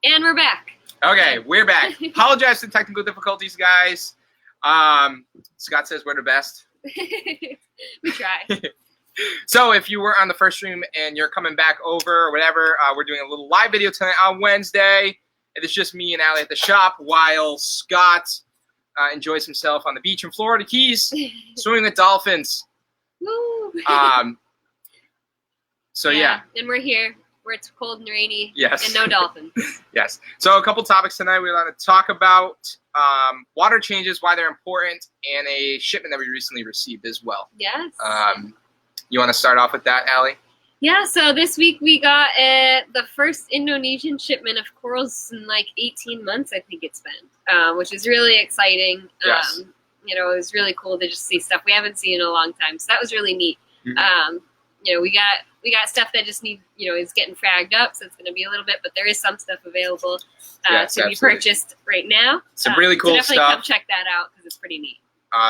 And we're back. Okay, we're back. Apologize for the technical difficulties, guys. Scott says we're the best. We try. So if you were on the first stream and you're coming back over or whatever, we're doing a little live video tonight on Wednesday. It is just me and Allie at the shop while Scott enjoys himself on the beach in Florida Keys, swimming with dolphins. Woo. So yeah. And we're here where it's cold and rainy. Yes. And no dolphins. Yes. So a couple topics tonight we want to talk about water changes, why they're important, and a shipment that we recently received as well. Yes. You want to start off with that, Allie? Yeah, so this week we got the first Indonesian shipment of corals in like 18 months, I think it's been, which is really exciting. Yes. You know, it was really cool to just see stuff we haven't seen in a long time. So that was really neat. Mm-hmm. You know, we got stuff that just is getting fragged up, so it's going to be a little bit, but there is some stuff available to be purchased right now. Some really cool so definitely stuff. Come check that out because it's pretty neat.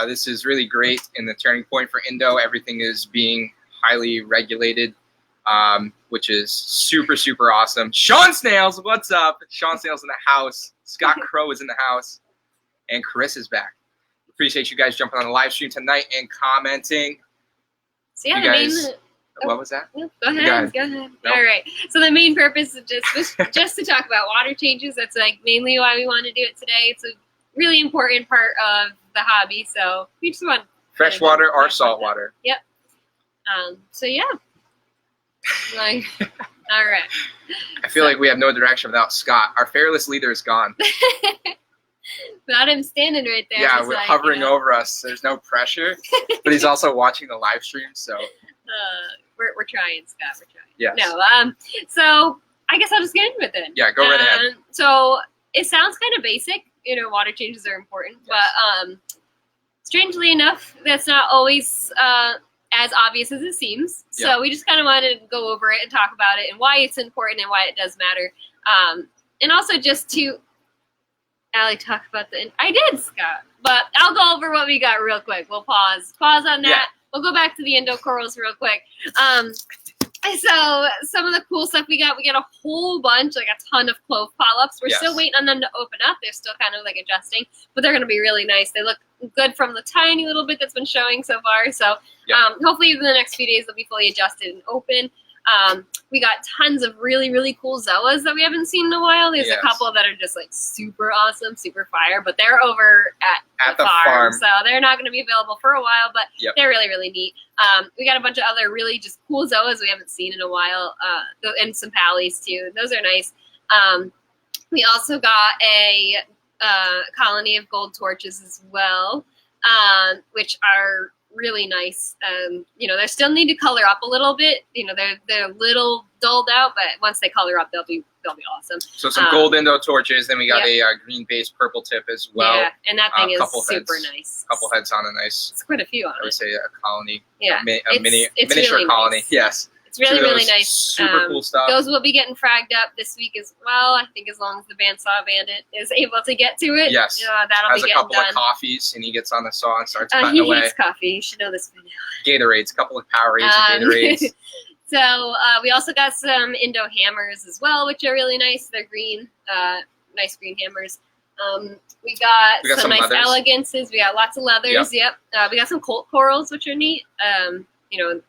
This is really great in the turning point for INDO. Everything is being highly regulated, which is super, super awesome. Sean Snails, what's up? Sean Snails in the house. Scott Crow is in the house. And Chris is back. Appreciate you guys jumping on the live stream tonight and commenting. So yeah, what was that? Go ahead. Nope. All right. So the main purpose is just to talk about water changes. That's like mainly why we want to do it today. It's a really important part of the hobby. So we just want freshwater or saltwater. Yep. So yeah. Like, all right. I feel like we have no direction without Scott. Our fearless leader is gone. Without him standing right there. Yeah, we're hovering over us. There's no pressure, but he's also watching the live stream. So we're trying, Scott. We're trying. Yes. No. So I guess I'll just get into it then. Yeah, go right ahead. So it sounds kind of basic. You know, water changes are important, yes. but strangely enough, that's not always as obvious as it seems. So yeah. we just kind of wanted to go over it and talk about it and why it's important and why it does matter. And also just to, Allie, talk about I did, Scott, but I'll go over what we got real quick. We'll pause on that. Yeah. We'll go back to the INDO corals real quick. So some of the cool stuff we got a whole bunch, like a ton of clove polyps. We're yes. still waiting on them to open up. They're still kind of like adjusting, but they're going to be really nice. They look good from the tiny little bit that's been showing so far. So yeah. Hopefully in the next few days they'll be fully adjusted and open. We got tons of really, really cool zoas that we haven't seen in a while. There's yes. a couple that are just like super awesome, super fire, but they're over at the farm. So they're not going to be available for a while, but yep. they're really, really neat. We got a bunch of other really just cool zoas we haven't seen in a while, and some pallies too. Those are nice. We also got a colony of gold torches as well, which are really nice. They still need to color up a little bit. They're a little dulled out, but once they color up, they'll be awesome. So some gold INDO torches. Then we got a green base purple tip as well. Yeah, and that thing is super nice. Couple heads on a nice. It's quite a few on it. I would say a colony. Yeah, a miniature really colony. Nice. Yes. It's really, really nice. Super cool stuff. Those will be getting fragged up this week as well. I think as long as the Bandsaw bandit is able to get to it. Yes. That'll be getting done. Has a couple of coffees, and he gets on the saw and starts cutting away. He hates coffee. You should know this by now. Gatorades, a couple of Powerades and Gatorades. So we also got some INDO hammers as well, which are really nice. They're green, nice green hammers. We got some nice leathers. Elegances. We got lots of leathers. Yep. We got some colt corals, which are neat.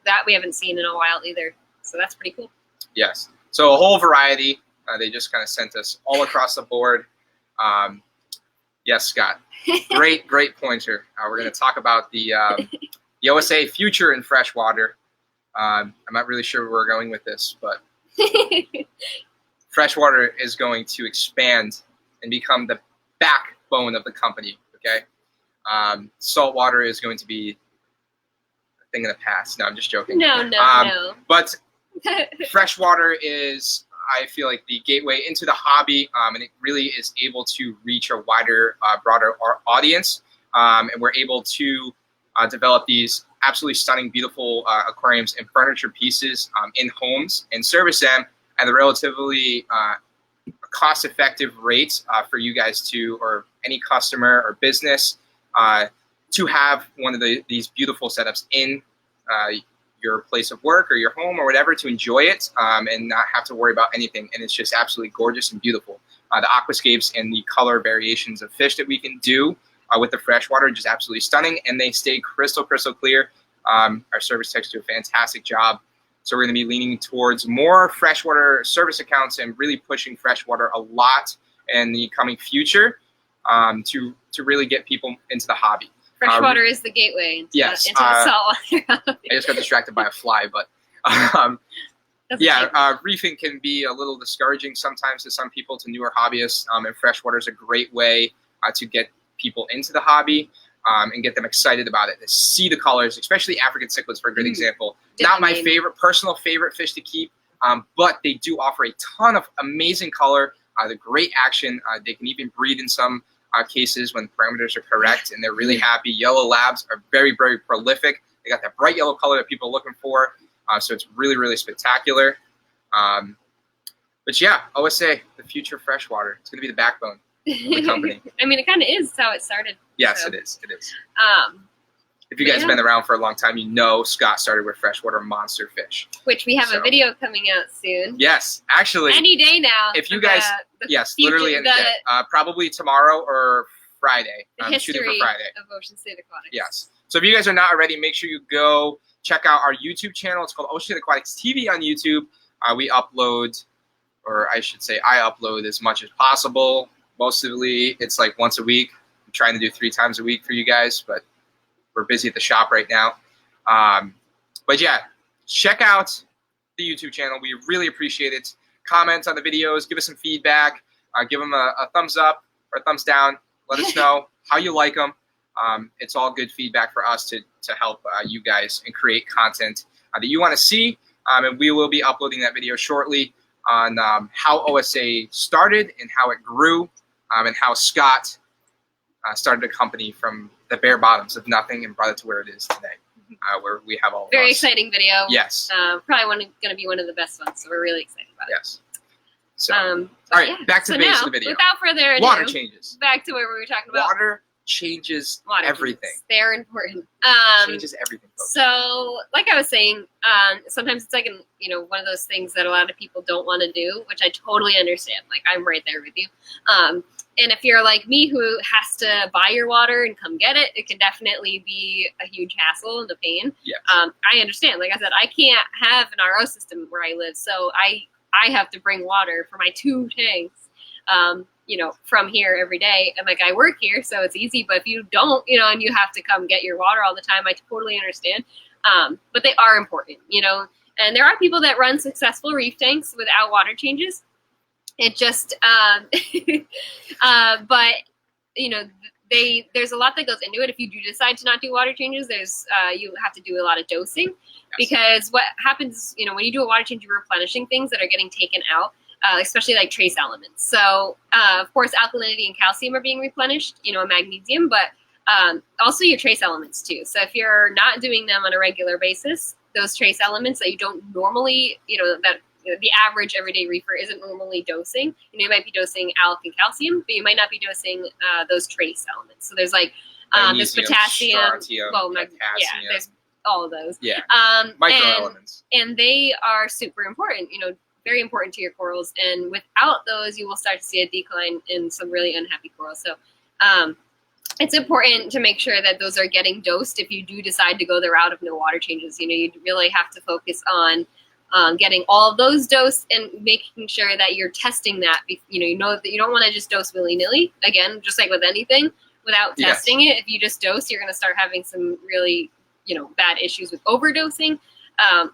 That we haven't seen in a while either. So that's pretty cool. Yes. So a whole variety. They just kind of sent us all across the board. Yes, Scott. Great pointer. We're going to talk about the OSA future in freshwater. I'm not really sure where we're going with this, but freshwater is going to expand and become the backbone of the company. Okay. Saltwater is going to be a thing of the past. No, I'm just joking. No. But freshwater is, I feel like, the gateway into the hobby, and it really is able to reach a wider, broader audience. And we're able to develop these absolutely stunning, beautiful aquariums and furniture pieces in homes and service them at a relatively cost-effective rate for you guys to, or any customer or business, to have one of these beautiful setups in your place of work or your home or whatever, to enjoy it and not have to worry about anything. And it's just absolutely gorgeous and beautiful. the aquascapes and the color variations of fish that we can do with the freshwater, just absolutely stunning, and they stay crystal clear. Our service techs do a fantastic job. So we're going to be leaning towards more freshwater service accounts and really pushing freshwater a lot in the coming future to really get people into the hobby. Freshwater is the gateway into, into the saltwater. I just got distracted by a fly, but reefing can be a little discouraging sometimes to some people, to newer hobbyists, and freshwater is a great way to get people into the hobby and get them excited about it. To see the colors, especially African cichlids for a good example. Not my personal favorite fish to keep, but they do offer a ton of amazing color, the great action. They can even breed in some cases when parameters are correct, and they're really happy. Yellow labs are very prolific. They got that bright yellow color that people are looking for, so it's really spectacular. But yeah, OSA, the future of freshwater. It's going to be the backbone of the company. I mean, it kind of is how it started. Yes, so. It is. If you guys have been around for a long time, you know Scott started with freshwater monster fish. Which we have a video coming out soon. Yes, actually. Any day now. If you guys, literally any day. Probably tomorrow or Friday. The I'm shooting for history Friday. of Ocean State Aquatics. Yes. So if you guys are not already, make sure you go check out our YouTube channel. It's called Ocean State Aquatics TV on YouTube. We upload, or I should say I upload as much as possible. Mostly it's like once a week. I'm trying to do 3 times a week for you guys, but we're busy at the shop right now. But yeah, check out the YouTube channel. We really appreciate it. Comment on the videos. Give us some feedback. Give them a thumbs up or a thumbs down. Let us know how you like them. It's all good feedback for us to help you guys and create content that you want to see. And we will be uploading that video shortly on how OSA started and how it grew, and how Scott started a company from the bare bottoms of nothing and brought it to where it is today, where we have all very exciting video. Yes. Probably going to be one of the best ones, so we're really excited about it. Yes. So, all right, back to the base of the video. Without further ado, water changes. Back to what we were talking about. Water changes everything. They're important. Changes everything, folks. So, like I was saying, sometimes it's like one of those things that a lot of people don't want to do, which I totally understand. Like, I'm right there with you. And if you're like me, who has to buy your water and come get it, it can definitely be a huge hassle and a pain. Yes. I understand. Like I said, I can't have an RO system where I live, so I have to bring water for my 2 tanks, from here every day. And like I work here, so it's easy. But if you don't, and you have to come get your water all the time, I totally understand. But they are important, And there are people that run successful reef tanks without water changes. It just, but there's a lot that goes into it. If you do decide to not do water changes, you have to do a lot of dosing, because what happens, when you do a water change, you're replenishing things that are getting taken out, especially like trace elements. So, of course, alkalinity and calcium are being replenished, and magnesium, but also your trace elements too. So if you're not doing them on a regular basis, those trace elements that you don't normally, that the average everyday reefer isn't normally dosing. You might be dosing alk and calcium, but you might not be dosing those trace elements. So there's like there's potassium, potassium, there's all of those. Yeah, microelements. And they are super important, very important to your corals. And without those, you will start to see a decline in some really unhappy corals. So it's important to make sure that those are getting dosed if you do decide to go the route of no water changes. You really have to focus on getting all of those dosed and making sure that you're testing that. That you don't want to just dose willy-nilly. Again, just like with anything, without testing it, if you just dose, you're going to start having some really bad issues with overdosing,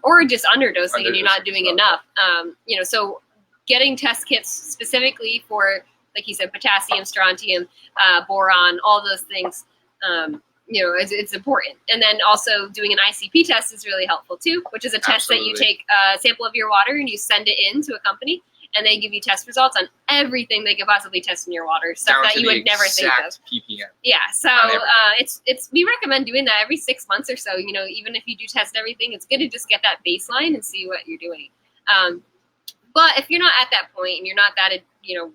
or just underdosing, and you're not doing enough. So getting test kits specifically for, like you said, potassium, strontium, boron, all those things. It's important. And then also doing an ICP test is really helpful too, which is a test that you take a sample of your water and you send it in to a company, and they give you test results on everything they could possibly test in your water, stuff that you would never think of. ppm. Yeah, so we recommend doing that every 6 months or so. Even if you do test everything, it's good to just get that baseline and see what you're doing. But if you're not at that point and you're not that, you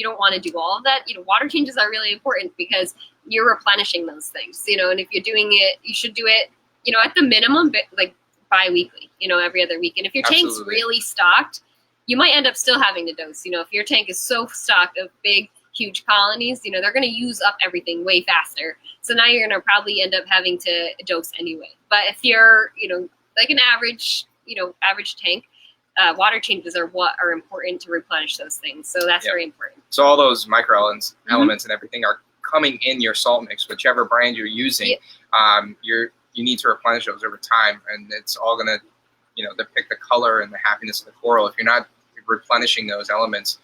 don't want to do all of that, water changes are really important because you're replenishing those things, and if you're doing it, you should do it, at the minimum, like bi-weekly, every other week. And if your tank's really stocked, you might end up still having to dose. You know, if your tank is so stocked of big, huge colonies, you know, they're going to use up everything way faster. So now you're going to probably end up having to dose anyway. But if you're, you know, like an average, you know, average tank, water changes are what are important to replenish those things. So that's very important. So all those micro elements and everything are coming in your salt mix, whichever brand you're using. You need to replenish those over time, and it's all going to, you know, depict the color and the happiness of the coral. If you're not replenishing those elements,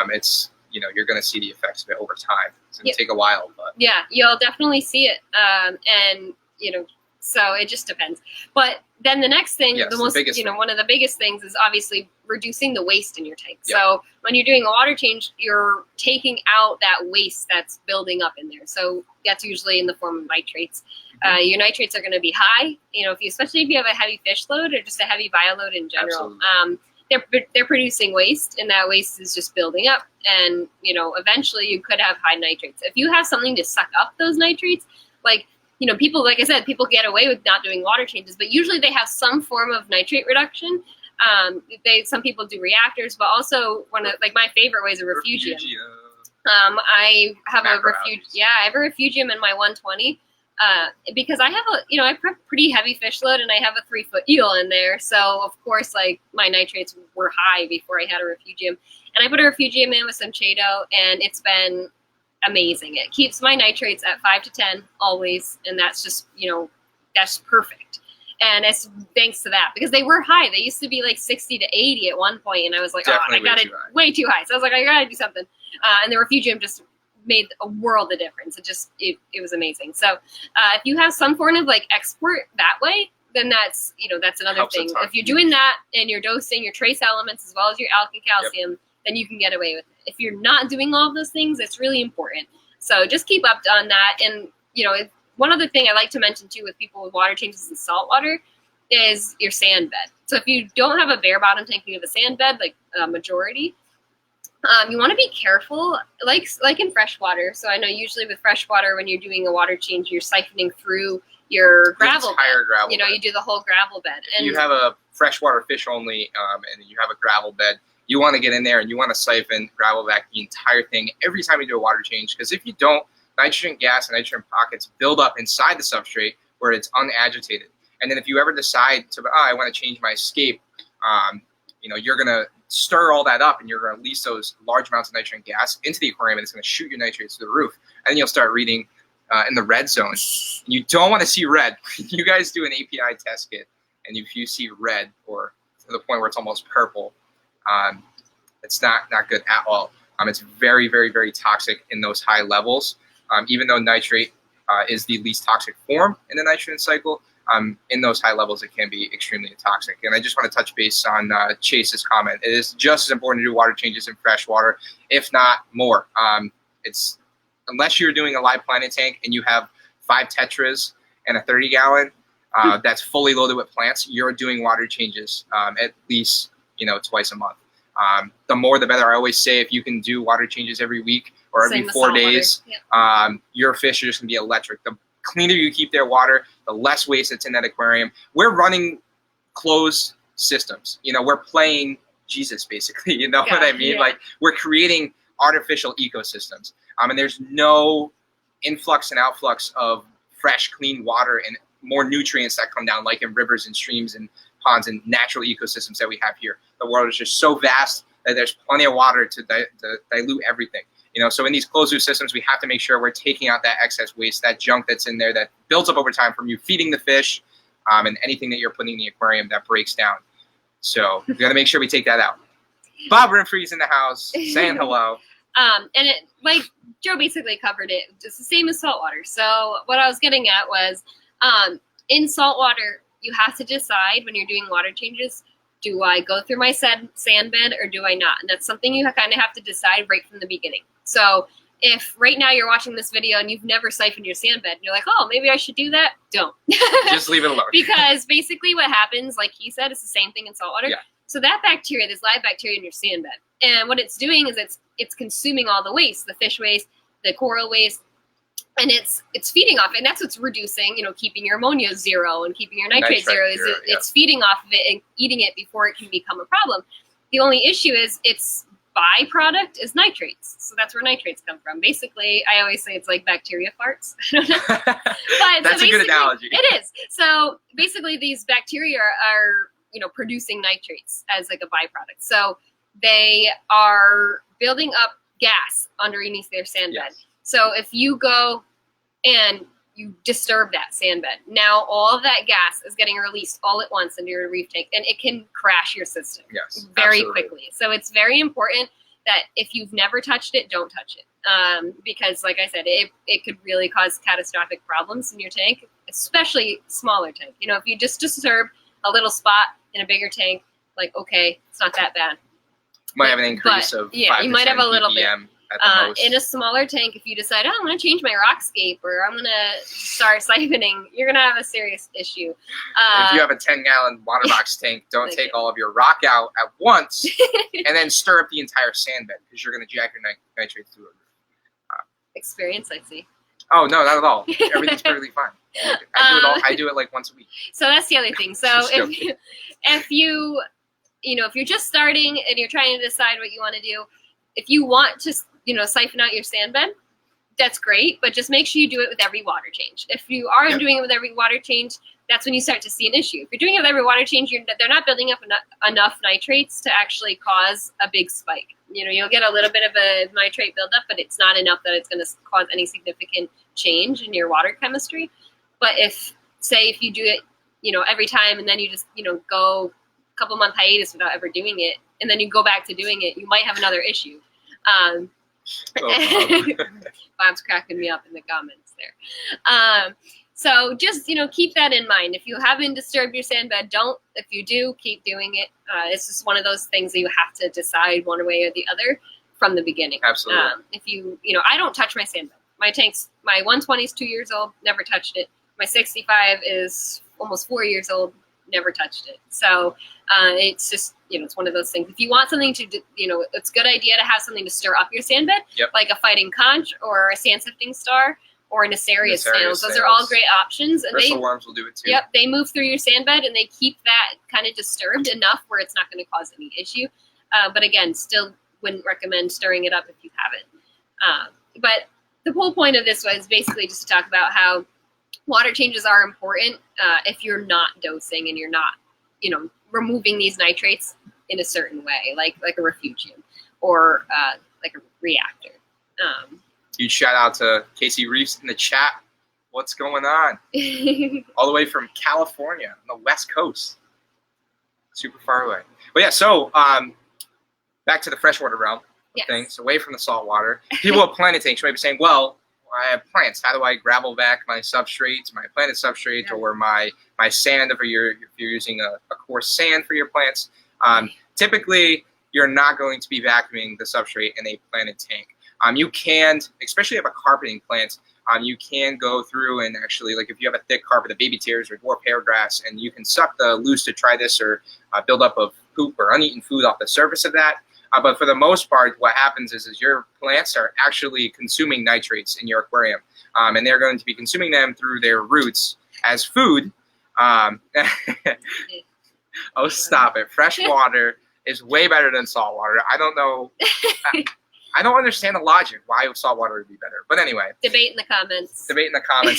it's, you know, you're going to see the effects of it over time. It's going to take a while, but yeah, you'll definitely see it. And, you know, so it just depends. But then the next thing, the most, you know, one of the biggest things is obviously reducing the waste in your tank. So when you're doing a water change, you're taking out that waste that's building up in there. So that's usually in the form of nitrates. Your nitrates are going to be high, you know, especially if you have a heavy fish load or just a heavy bio load in general. They're producing waste, and that waste is just building up. And, you know, eventually you could have high nitrates. If you have something to suck up those nitrates, like, you know, people, like I said, people get away with not doing water changes, but usually they have some form of nitrate reduction. Some people do reactors, but also one of, like, my favorite way is a refugium. I have a refugium in my 120. Because I have I have a pretty heavy fish load, and I have a 3-foot eel in there. So of course, like, my nitrates were high before I had a refugium, and I put a refugium in with some Chaeto, and it's been amazing. It keeps my nitrates at 5 to 10 always, and that's just, you know, that's perfect. And it's thanks to that, because they were high. They used to be like 60 to 80 at one point, and I was like, I got it way too high. So I was like, I gotta do something. And the refugium just made a world of difference. It was amazing. So if you have some form of like export that way, then that's, you know, that's another thing. If you're doing that and you're dosing your trace elements as well as your alk and calcium, then you can get away with it. If you're not doing all of those things, it's really important. So just keep up on that. And, you know, one other thing I like to mention too with people with water changes in salt water is your sand bed. So if you don't have a bare bottom tank, you have a sand bed, like a majority, you want to be careful, like in freshwater. So I know usually with freshwater, when you're doing a water change, you're siphoning through your gravel bed. You know, you do the whole gravel bed. And you have a freshwater fish only, and you have a gravel bed. You want to get in there and you want to siphon gravel back the entire thing every time you do a water change, because if you don't, nitrogen gas and nitrogen pockets build up inside the substrate where it's unagitated. And then if you ever decide to, I want to change my escape, you know, you're going to stir all that up, and you're going to release those large amounts of nitrogen gas into the aquarium, and it's going to shoot your nitrates to the roof. And then you'll start reading in the red zone. And you don't want to see red. You guys do an API test kit, and if you see red, or to the point where it's almost purple, it's not good at all. It's very, very, very toxic in those high levels. Even though nitrate is the least toxic form in the nitrogen cycle, in those high levels, it can be extremely toxic. And I just want to touch base on Chase's comment. It is just as important to do water changes in freshwater, if not more. It's unless you're doing a live planet tank and you have 5 tetras and a 30-gallon that's fully loaded with plants, you're doing water changes at least, you know, twice a month. The more the better. I always say if you can do water changes every week or every 4 days, your fish are just going to be electric. The cleaner you keep their water, the less waste that's in that aquarium. We're running closed systems. You know, we're playing Jesus, basically. You know what I mean? Like, we're creating artificial ecosystems. And there's no influx and outflux of fresh, clean water and more nutrients that come down, like in rivers and streams and ponds and natural ecosystems that we have here. The world is just so vast that there's plenty of water to dilute everything. You know, so in these closed-loop systems, we have to make sure we're taking out that excess waste, that junk that's in there that builds up over time from you feeding the fish, and anything that you're putting in the aquarium that breaks down. So we got to make sure we take that out. Bob Rinfrey's in the house saying hello. And it, like Joe basically covered it, just the same as saltwater. So what I was getting at was, in saltwater, you have to decide when you're doing water changes, do I go through my sand bed or do I not? And that's something you kind of have to decide right from the beginning. So if right now you're watching this video and you've never siphoned your sand bed and you're like, oh, maybe I should do that, don't. Just leave it alone. Because basically what happens, like he said, it's the same thing in saltwater. Yeah. So that bacteria, there's live bacteria in your sand bed. And what it's doing is it's consuming all the waste, the fish waste, the coral waste, and it's feeding off it. And that's what's reducing, you know, keeping your ammonia zero and keeping your nitrate zero. It's feeding off of it and eating it before it can become a problem. The only issue is its byproduct is nitrates. So that's where nitrates come from. Basically, I always say it's like bacteria farts. I don't know. But that's a good analogy. It is. So basically these bacteria are, you know, producing nitrates as like a byproduct. So they are building up gas underneath their sand bed. Yes. So if you go and you disturb that sand bed, now all of that gas is getting released all at once into your reef tank, and it can crash your system very quickly. So it's very important that if you've never touched it, don't touch it. Because like I said, it could really cause catastrophic problems in your tank, especially smaller tank. You know, if you just disturb a little spot in a bigger tank, like, okay, it's not that bad. Might have an increase of 5 you might have a little ppm bit. At the most. In a smaller tank, if you decide, oh, I'm going to change my rockscape or I'm going to start siphoning, you're going to have a serious issue. If you have a 10-gallon water box tank, don't take all of your rock out at once and then stir up the entire sand bed because you're going to jack your nitrates through it. Experience, I see. Oh, no, not at all. Everything's perfectly fine. I do it like once a week. So that's the other thing. So if you're just starting and you're trying to decide what you want to do, if you want to, siphon out your sand bed, that's great, but just make sure you do it with every water change. If you are doing it with every water change, that's when you start to see an issue. If you're doing it with every water change, they're not building up enough nitrates to actually cause a big spike. You'll get a little bit of a nitrate buildup, but it's not enough that it's going to cause any significant change in your water chemistry. But if you do it, every time, and then you just, go a couple month hiatus without ever doing it, and then you go back to doing it, you might have another issue. Bob's cracking me up in the comments there. So just, keep that in mind. If you haven't disturbed your sand bed, don't. If you do, keep doing it. It's just one of those things that you have to decide one way or the other from the beginning. Absolutely. If I don't touch my sand bed. My 120 is 2 years old, never touched it. My 65 is almost 4 years old, never touched it. So it's just, it's one of those things. If you want something to, it's a good idea to have something to stir up your sand bed, like a fighting conch or a sand sifting star or Nacerius snails. Those are all great options. And bristle worms will do it too. Yep, they move through your sand bed and they keep that kind of disturbed enough where it's not going to cause any issue. But again, still wouldn't recommend stirring it up if you haven't. But the whole point of this was basically just to talk about how water changes are important if you're not dosing and you're not, removing these nitrates in a certain way, like a refugium or like a reactor. Huge shout out to Casey Reefs in the chat. What's going on? All the way from California on the West Coast. Super far away. But yeah, so back to the freshwater realm of things, away from the salt water. People with planted tanks might be saying, well, I have plants. How do I gravel back my substrate, my planted substrate, or my sand if you're using a coarse sand for your plants? Typically, you're not going to be vacuuming the substrate in a planted tank. You can, especially if you have a carpeting plant, you can go through and actually, like if you have a thick carpet of baby tears or dwarf hair grass, and you can suck the loose to try this or build up of poop or uneaten food off the surface of that. But for the most part, what happens is your plants are actually consuming nitrates in your aquarium. And they're going to be consuming them through their roots as food. Oh, stop it. Fresh water is way better than salt water. I don't know. I don't understand the logic why salt water would be better. But anyway. Debate in the comments.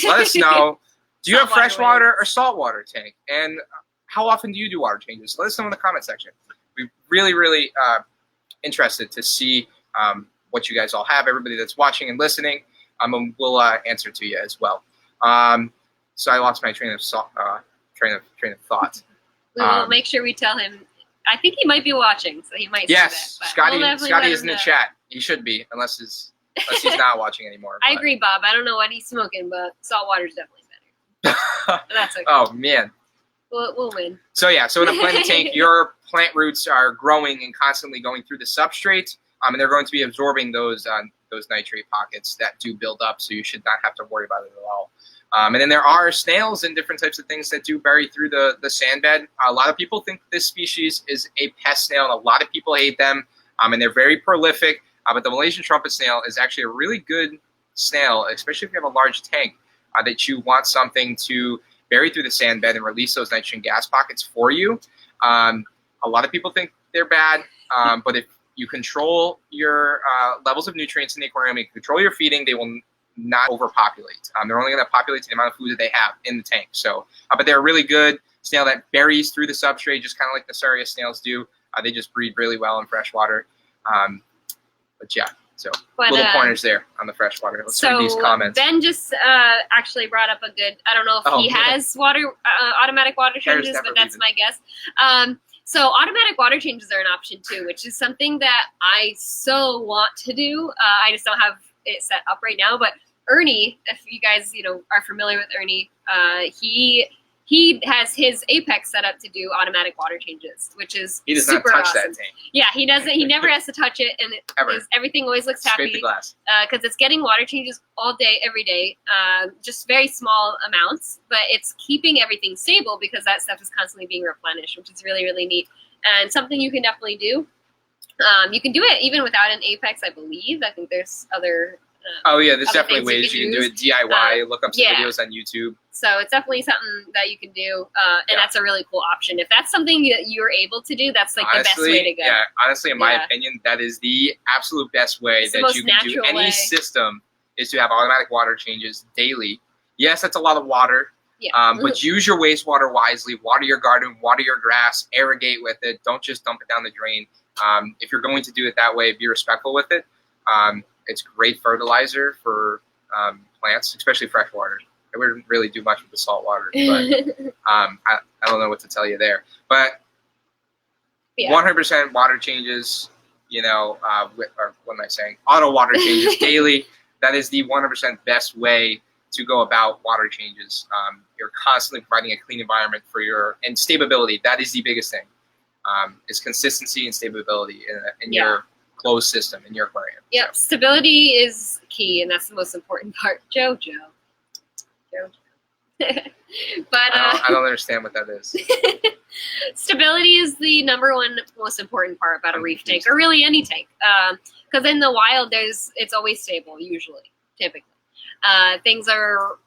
Let us know. Do you have freshwater or saltwater tank? And how often do you do water changes? Let us know in the comment section. We really interested to see what you guys all have. Everybody that's watching and listening, we'll answer to you as well. So I lost my train of thought. We'll make sure we tell him. I think he might be watching, so he might. Yes, see that, Scotty is in the chat. He should be, unless he's not watching anymore. I agree, Bob. I don't know what he's smoking, but salt water's definitely better. But that's okay. Oh man. We'll win. So yeah, so in a planted tank, your plant roots are growing and constantly going through the substrate, and they're going to be absorbing those nitrate pockets that do build up, so you should not have to worry about it at all. And then there are snails and different types of things that do bury through the sand bed. A lot of people think this species is a pest snail, and a lot of people hate them, and they're very prolific. But the Malaysian trumpet snail is actually a really good snail, especially if you have a large tank, that you want something to bury through the sand bed and release those nitrogen gas pockets for you. A lot of people think they're bad, but if you control your levels of nutrients in the aquarium, you control your feeding, they will not overpopulate. They're only going to populate to the amount of food that they have in the tank. So, but they're really good snail that buries through the substrate, just kind of like the Sarius snails do. They just breed really well in freshwater. But yeah, so little pointers there on the freshwater. Let's read these comments. Ben just actually brought up a good, I don't know if he has automatic water changes, but that's my guess. So automatic water changes are an option too, which is something that I so want to do. I just don't have it set up right now, but Ernie, if you guys, are familiar with Ernie, he has his Apex set up to do automatic water changes, which is he does not touch awesome. That tank. Yeah, he doesn't. He never has to touch it, and everything always looks happy. Scrape the glass. Because it's getting water changes all day, every day, just very small amounts, but it's keeping everything stable because that stuff is constantly being replenished, which is really, really neat and something you can definitely do. You can do it even without an Apex, I believe. I think there's other. Oh yeah, there's definitely ways you can do it DIY. Look up some videos on YouTube. So it's definitely something that you can do, and that's a really cool option. If that's something that you're able to do, that's like honestly, the best way to go. Yeah, honestly, in my opinion, that is the absolute best way that you can do any system is to have automatic water changes daily. Yes, that's a lot of water, but use your wastewater wisely. Water your garden, water your grass, irrigate with it. Don't just dump it down the drain. If you're going to do it that way, be respectful with it. It's great fertilizer for plants, especially freshwater. I wouldn't really do much with the salt water, but I don't know what to tell you there. But 100% water changes, or what am I saying? Auto water changes daily. That is the 100% best way to go about water changes. You're constantly providing a clean environment for and stability. That is the biggest thing. Is consistency and stability in your closed system in your aquarium. Yep, stability is key, and that's the most important part. Joe. But I don't understand what that is. Stability is the #1 most important part about a reef tank, or really any tank. Because in the wild, it's always stable, typically. Things are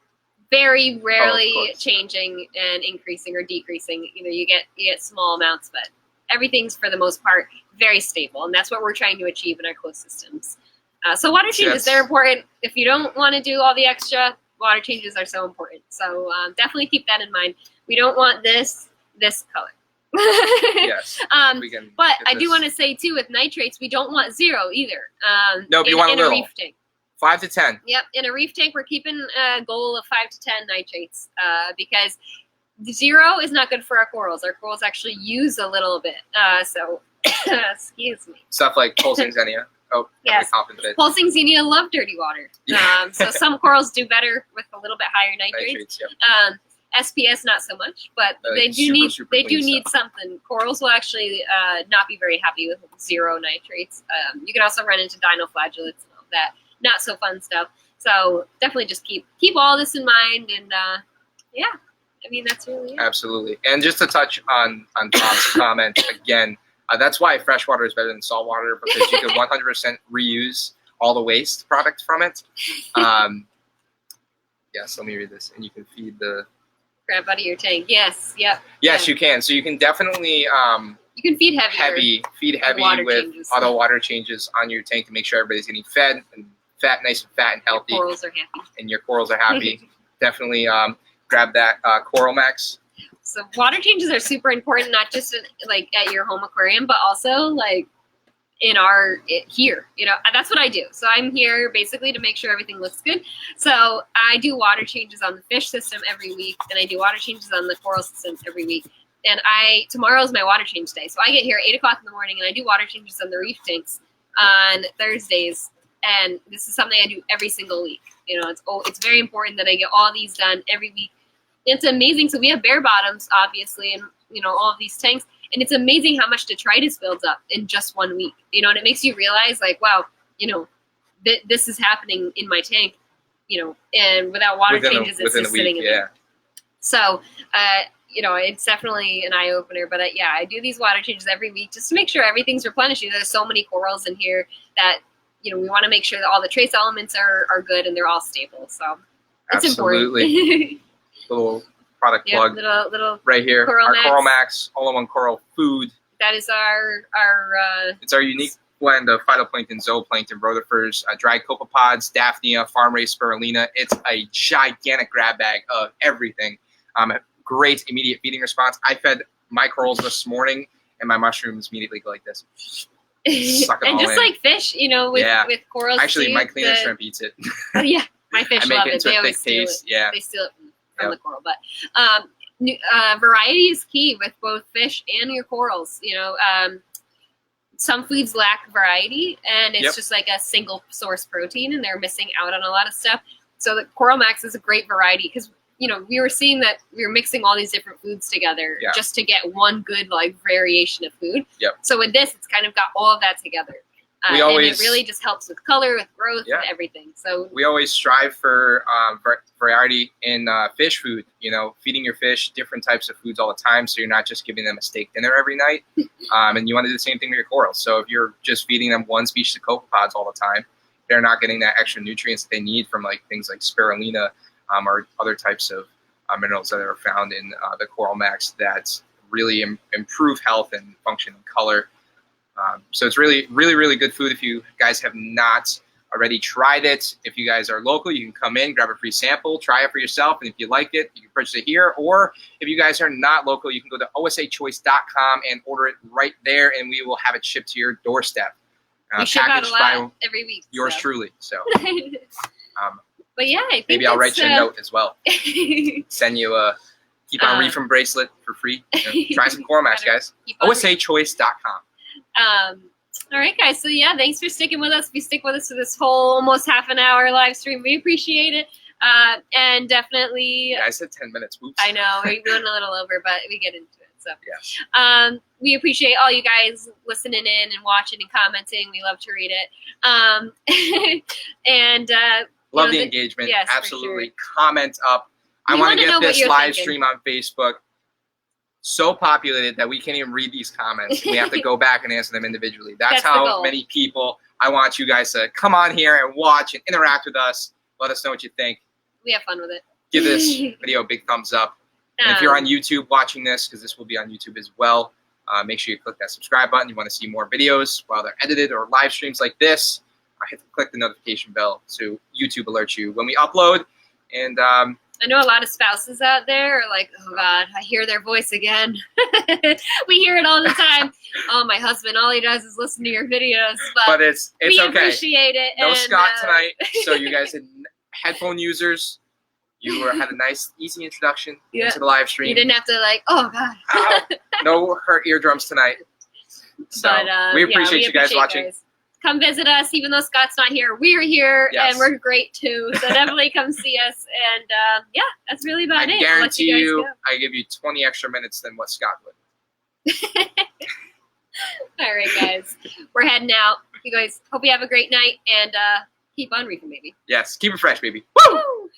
very rarely changing and increasing or decreasing. You get small amounts, but everything's for the most part very stable, and that's what we're trying to achieve in our closed systems. So water changes, they're important. If you don't want to do all the extra, water changes are so important. So definitely keep that in mind. We don't want this color. Yes. But I do want to say too, with nitrates, we don't want 0 either. No, but you want a little. Reef tank. 5 to 10. Yep, in a reef tank, we're keeping a goal of 5 to 10 nitrates because 0 is not good for our corals. Our corals actually use a little bit. So, excuse me. Stuff like pulsing xenia. Oh, yes. Pulsing xenia love dirty water. So some corals do better with a little bit higher nitrates. SPS not so much, but they do need something. Corals will actually not be very happy with 0 nitrates. You can also run into dinoflagellates and all that. Not so fun stuff. So definitely just keep all this in mind, and that's really it. Absolutely. And just to touch on Tom's comment again, that's why freshwater is better than saltwater, because you can 100% reuse all the waste product from it. Yes, let me read this. And you can feed the crap out of your tank. Yes, yep. Yes, you can. So you can definitely you can feed heavy with auto water changes on your tank to make sure everybody's getting fed and nice and fat and healthy. Your corals are happy. And your corals are happy. Definitely grab that Coral Max. So water changes are super important, not just at your home aquarium, but also in here. That's what I do. So I'm here basically to make sure everything looks good. So I do water changes on the fish system every week, and I do water changes on the coral system every week. And tomorrow is my water change day. So I get here at 8 o'clock in the morning, and I do water changes on the reef tanks on Thursdays. And this is something I do every single week. It's very important that I get all these done every week. It's amazing. So we have bare bottoms, obviously, and all of these tanks, and it's amazing how much detritus builds up in just 1 week. And it makes you realize, wow, this is happening in my tank, and without water changes, it's just sitting in there. So, it's definitely an eye opener. But I do these water changes every week just to make sure everything's replenished. There's so many corals in here that we want to make sure that all the trace elements are good and they're all stable. So it's important. Little product plug little right here. Coral Our Max. Coral Max all-in-one coral food. that is our It's our unique blend of phytoplankton, zooplankton, rotifers, dried copepods, daphnia, farm-raised spirulina. It's a gigantic grab bag of everything. Great immediate feeding response. I fed my corals this morning, and my mushrooms immediately go like this. Suck it and all just in. like fish, with corals. Actually, too, my cleaner shrimp eats it. Yeah, my fish I make love it it. into They a always thick steal paste. it. Yeah. They steal it from the coral. But variety is key with both fish and your corals. Some foods lack variety, and it's just like a single source protein, and they're missing out on a lot of stuff. So the Coral Max is a great variety because we were seeing that we were mixing all these different foods together just to get one good variation of food. Yep. So with this, it's kind of got all of that together. And it really just helps with color, with growth, with everything. So we always strive for variety in fish food. Feeding your fish different types of foods all the time, so you're not just giving them a steak dinner every night. And you want to do the same thing with your corals. So if you're just feeding them one species of copepods all the time, they're not getting that extra nutrients that they need from things like spirulina or other types of minerals that are found in the Coral Max that really improve health and function and color. So it's really, really, really good food. If you guys have not already tried it, if you guys are local, you can come in, grab a free sample, try it for yourself, and if you like it, you can purchase it here. Or if you guys are not local, you can go to osachoice.com and order it right there, and we will have it shipped to your doorstep. We ship out a lot every week. Yours truly. So, but yeah, I think maybe I'll write you a note as well. Send you a Keep On Reefing bracelet for free. Try some Coral Max, guys. osachoice.com. All right, guys. So yeah, thanks for sticking with us. If you stick with us for this whole almost half an hour live stream, we appreciate it. And definitely. Yeah, I said 10 minutes. Oops. I know we're going a little over, but we get into it. So we appreciate all you guys listening in and watching and commenting. We love to read it. And love the engagement. Yes, absolutely. For sure. Comment up. I want to get this live stream on Facebook so populated that we can't even read these comments. We have to go back and answer them individually. That's how many people I want you guys to come on here and watch and interact with us. Let us know what you think. We have fun with it. Give this video a big thumbs up. And if you're on YouTube watching this, because this will be on YouTube as well, make sure you click that subscribe button. You want to see more videos while they're edited or live streams like this, click the notification bell so YouTube alerts you when we upload. And I know a lot of spouses out there are like, oh God, I hear their voice again. We hear it all the time. Oh, my husband, all he does is listen to your videos. But it's we okay. appreciate it. No Scott tonight. So you guys had headphone users. You had a nice, easy introduction into the live stream. You didn't have to oh God. No hurt eardrums tonight. So we appreciate you guys watching. Guys. Come visit us, even though Scott's not here. We're here, and we're great too. So definitely come see us. And that's really about it. I guarantee you, I give you 20 extra minutes than what Scott would. All right, guys. We're heading out. You guys, hope you have a great night, and keep on reefing, baby. Yes, keep it fresh, baby. Woo!